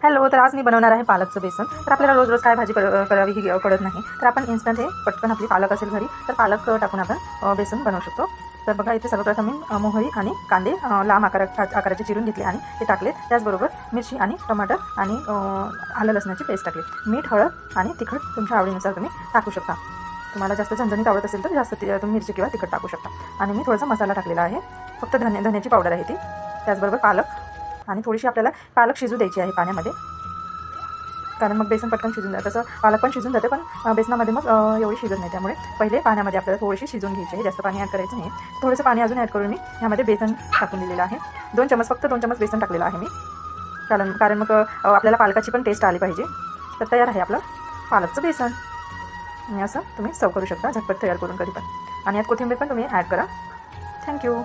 Hello, तर आज मी बनवणार आहे पालकचं बेसन. तर आपल्याला रोज रोज काय भाजी करावी ही कळत नाही, तर आपण इन्स्टंट हे पटकन आपली पालक असेल घरी तर पालक टाकून आपण बेसन बनवू शकतो. तर बघा, इथे सर्वप्रथम मी मोहरी आणि कांदे लांब आकाराचे चिरून घेतले आणि ते टाकले. त्याचबरोबर मिरची आणि टमाटर आणि आलं लसणाची पेस्ट टाकली. मीठ, हळद आणि तिखट तुमच्या आवडीनुसार तुम्ही टाकू शकता. तुम्हाला जास्त झणझणीत आवडत असेल तर जास्त तुम्ही मिरची किंवा तिखट टाकू शकता. आणि मी थोडासा मसाला टाकलेला आहे, फक्त धन्याची पावडर आहे ती. त्याचबरोबर पालक आणि थोडीशी आपल्याला पालक शिजू द्यायची आहे पाण्यामध्ये, कारण मग बेसन पटकन शिजून जातं. तसं पालक पण शिजून जाते, पण बेसनामध्ये मग एवढी शिजत नाही. त्यामुळे पहिले पाण्यामध्ये आपल्याला थोडीशी शिजून घ्यायची आहे, जास्त पाणी ॲड करायचं नाही. थोडंसं पाणी अजून ॲड करून मी ह्यामध्ये बेसन टाकून दिलेलं आहे. 2 चमच, फक्त 2 चमच बेसन टाकलेलं आहे मी, कारण मग आपल्याला पालकाची पण टेस्ट आली पाहिजे. तर तयार आहे आपलं पालकचं बेसन. आणि असं तुम्ही सर्व करू शकता झटपट तयार करून कधी पण. आणि यात कोथिंबीर पण तुम्ही ॲड करा. थँक्यू.